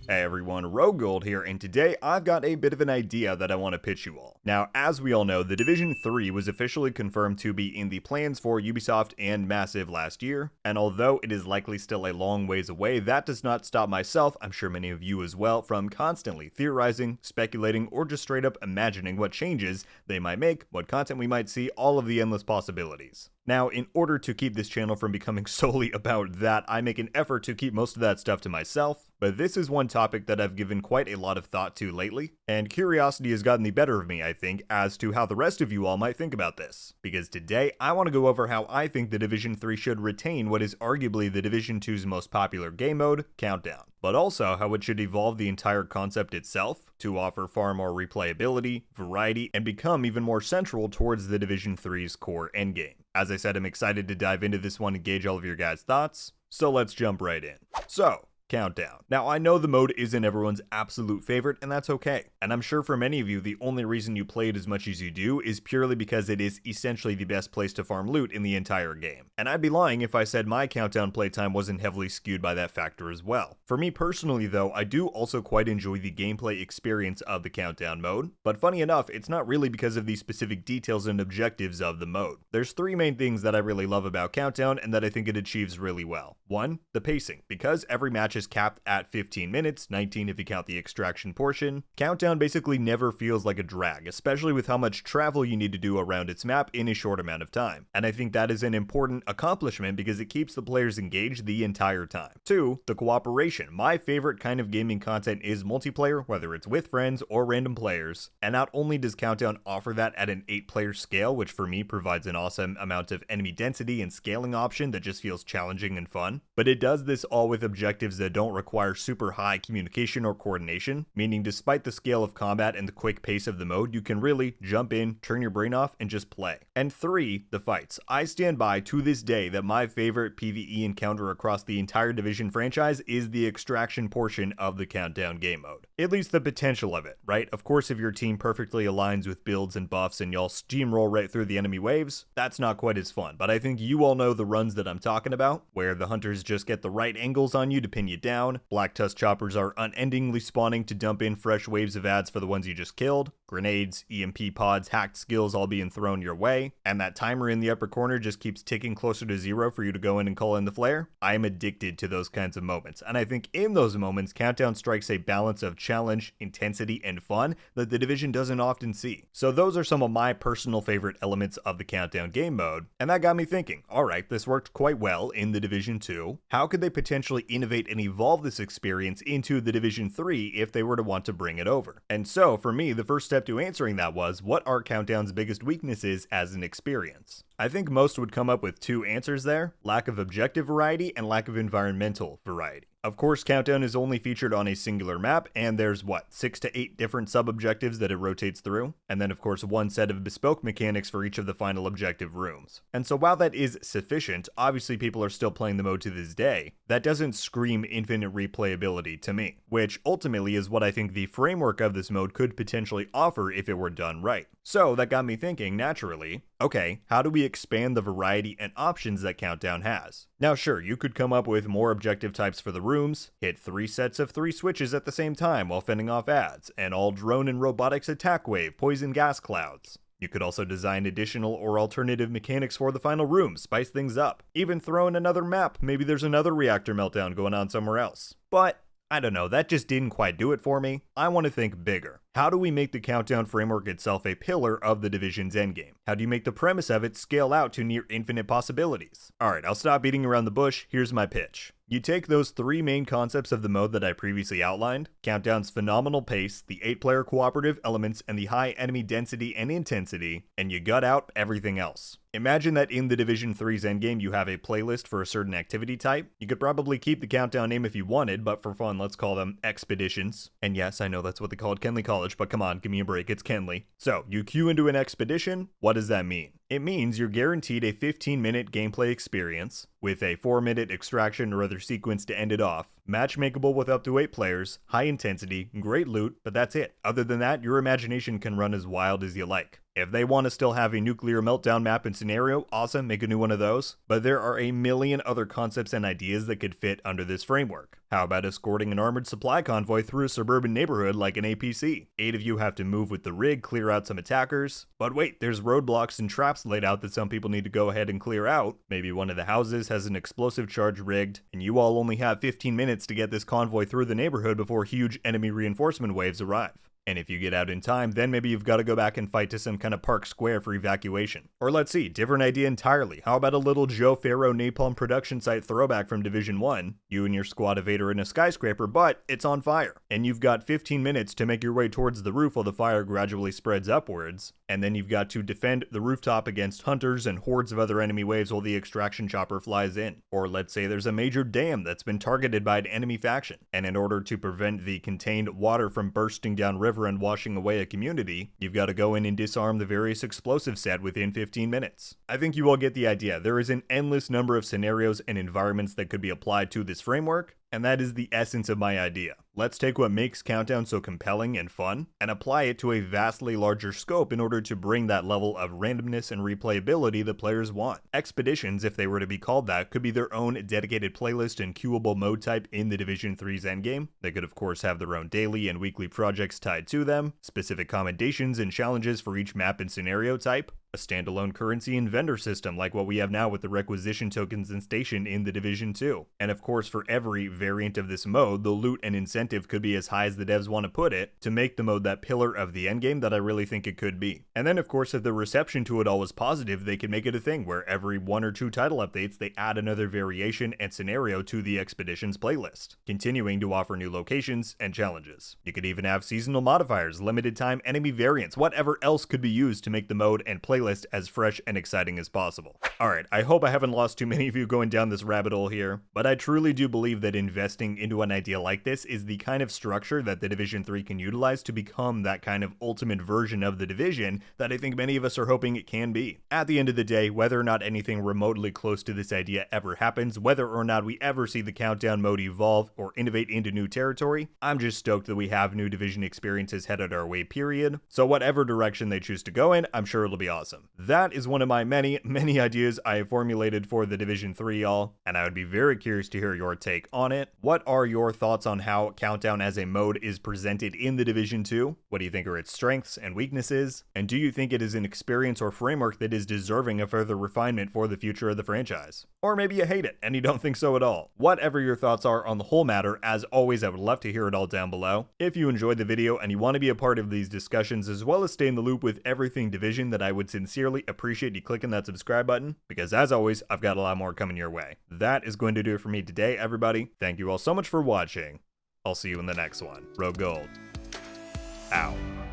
Hey everyone, RogueGold here, and today I've got a bit of an idea that I want to pitch you all. Now, as we all know, The Division 3 was officially confirmed to be in the plans for Ubisoft and Massive last year, and although it is likely still a long ways away, that does not stop myself, I'm sure many of you as well, from constantly theorizing, speculating, or just straight up imagining what changes they might make, what content we might see, all of the endless possibilities. Now, in order to keep this channel from becoming solely about that, I make an effort to keep most of that stuff to myself, but this is one topic that I've given quite a lot of thought to lately, and curiosity has gotten the better of me, I think, as to how the rest of you all might think about this. Because today, I want to go over how I think The Division 3 should retain what is arguably The Division 2's most popular game mode, Countdown, but also how it should evolve the entire concept itself to offer far more replayability, variety, and become even more central towards The Division 3's core endgame. As I said, I'm excited to dive into this one and gauge all of your guys' thoughts, so let's jump right in. So, Countdown. Now, I know the mode isn't everyone's absolute favorite, and that's okay. And I'm sure for many of you, the only reason you play it as much as you do is purely because it is essentially the best place to farm loot in the entire game. And I'd be lying if I said my Countdown playtime wasn't heavily skewed by that factor as well. For me personally though, I do also quite enjoy the gameplay experience of the Countdown mode, but funny enough, it's not really because of the specific details and objectives of the mode. There's three main things that I really love about Countdown and that I think it achieves really well. One, the pacing. Because every match is capped at 15 minutes, 19 if you count the extraction portion, Countdown basically never feels like a drag, especially with how much travel you need to do around its map in a short amount of time. And I think that is an important accomplishment because it keeps the players engaged the entire time. Two, the cooperation. My favorite kind of gaming content is multiplayer, whether it's with friends or random players. And not only does Countdown offer that at an 8-player scale, which for me provides an awesome amount of enemy density and scaling option that just feels challenging and fun, but it does this all with objectives that don't require super high communication or coordination, meaning despite the scale of combat and the quick pace of the mode, you can really jump in, turn your brain off, and just play. And three, the fights. I stand by to this day that my favorite PvE encounter across the entire Division franchise is the extraction portion of the Countdown game mode. At least the potential of it, right? Of course, if your team perfectly aligns with builds and buffs and y'all steamroll right through the enemy waves, that's not quite as fun, but I think you all know the runs that I'm talking about, where the hunters just get the right angles on you to pin you down, Black Tusk choppers are unendingly spawning to dump in fresh waves of ads for the ones you just killed, grenades, EMP pods, hacked skills all being thrown your way, and that timer in the upper corner just keeps ticking closer to zero for you to go in and call in the flare. I am addicted to those kinds of moments, and I think in those moments, Countdown strikes a balance of challenge, intensity, and fun that the Division doesn't often see. So those are some of my personal favorite elements of the Countdown game mode, and that got me thinking, alright, this worked quite well in the Division 2. How could they potentially innovate and evolve this experience into the Division 3 if they were to want to bring it over? And so, for me, the first step to answering that was, what are Countdown's biggest weaknesses as an experience? I think most would come up with two answers there: lack of objective variety and lack of environmental variety. Of course, Countdown is only featured on a singular map, and there's, 6 to 8 different sub-objectives that it rotates through, and then of course one set of bespoke mechanics for each of the final objective rooms. And so while that is sufficient, obviously people are still playing the mode to this day, that doesn't scream infinite replayability to me, which ultimately is what I think the framework of this mode could potentially offer if it were done right. So that got me thinking, naturally, okay, how do we expand the variety and options that Countdown has? Now sure, you could come up with more objective types for the rooms, hit 3 sets of 3 switches at the same time while fending off ads, an all drone and robotics attack wave, poison gas clouds. You could also design additional or alternative mechanics for the final room, spice things up. Even throw in another map, maybe there's another reactor meltdown going on somewhere else. But I don't know, that just didn't quite do it for me. I want to think bigger. How do we make the Countdown framework itself a pillar of the Division's endgame? How do you make the premise of it scale out to near infinite possibilities? Alright, I'll stop beating around the bush, here's my pitch. You take those three main concepts of the mode that I previously outlined, Countdown's phenomenal pace, the 8-player cooperative elements, and the high enemy density and intensity, and you gut out everything else. Imagine that in the Division 3's endgame you have a playlist for a certain activity type. You could probably keep the Countdown name if you wanted, but for fun let's call them expeditions. And yes, I know that's what they call it Kenley College, but come on, give me a break, it's Kenley. So, you queue into an expedition, what does that mean? It means you're guaranteed a 15-minute gameplay experience, with a 4-minute extraction or other sequence to end it off, matchmakeable with up to 8 players, high intensity, great loot, but that's it. Other than that, your imagination can run as wild as you like. If they want to still have a nuclear meltdown map and scenario, awesome, make a new one of those. But there are a million other concepts and ideas that could fit under this framework. How about escorting an armored supply convoy through a suburban neighborhood like an APC? 8 of you have to move with the rig, clear out some attackers. But wait, there's roadblocks and traps laid out that some people need to go ahead and clear out. Maybe one of the houses has an explosive charge rigged, and you all only have 15 minutes to get this convoy through the neighborhood before huge enemy reinforcement waves arrive. And if you get out in time, then maybe you've got to go back and fight to some kind of park square for evacuation. Or let's see, different idea entirely. How about a little Joe Farrow napalm production site throwback from Division 1? You and your squad of 8 are in a skyscraper, but it's on fire. And you've got 15 minutes to make your way towards the roof while the fire gradually spreads upwards. And then you've got to defend the rooftop against hunters and hordes of other enemy waves while the extraction chopper flies in. Or let's say there's a major dam that's been targeted by an enemy faction. And in order to prevent the contained water from bursting down river and washing away a community, you've got to go in and disarm the various explosive set within 15 minutes. I think you all get the idea. There is an endless number of scenarios and environments that could be applied to this framework, and that is the essence of my idea. Let's take what makes Countdown so compelling and fun, and apply it to a vastly larger scope in order to bring that level of randomness and replayability that players want. Expeditions, if they were to be called that, could be their own dedicated playlist and queuable mode type in the Division 3's endgame. They could of course have their own daily and weekly projects tied to them, specific commendations and challenges for each map and scenario type, a standalone currency and vendor system like what we have now with the requisition tokens and station in the Division 2. And of course, for every variant of this mode, the loot and incentive could be as high as the devs want to put it to make the mode that pillar of the endgame that I really think it could be. And then of course, if the reception to it all was positive, they could make it a thing where every 1 or 2 title updates, they add another variation and scenario to the expedition's playlist, continuing to offer new locations and challenges. You could even have seasonal modifiers, limited time enemy variants, whatever else could be used to make the mode and playlist as fresh and exciting as possible. Alright, I hope I haven't lost too many of you going down this rabbit hole here, but I truly do believe that investing into an idea like this is the kind of structure that the Division 3 can utilize to become that kind of ultimate version of the Division that I think many of us are hoping it can be. At the end of the day, whether or not anything remotely close to this idea ever happens, whether or not we ever see the Countdown mode evolve or innovate into new territory, I'm just stoked that we have new Division experiences headed our way, period. So whatever direction they choose to go in, I'm sure it'll be awesome. That is one of my many ideas I have formulated for the Division 3, y'all, and I would be very curious to hear your take on it. What are your thoughts on how Countdown as a mode is presented in the Division 2? What do you think are its strengths and weaknesses? And do you think it is an experience or framework that is deserving of further refinement for the future of the franchise? Or maybe you hate it and you don't think so at all. Whatever your thoughts are on the whole matter, as always, I would love to hear it all down below. If you enjoyed the video and you want to be a part of these discussions as well as stay in the loop with everything Division, that I would sincerely appreciate you clicking that subscribe button, because as always, I've got a lot more coming your way. That is going to do it for me today, everybody. Thank you all so much for watching. I'll see you in the next one. RogueGold. Out.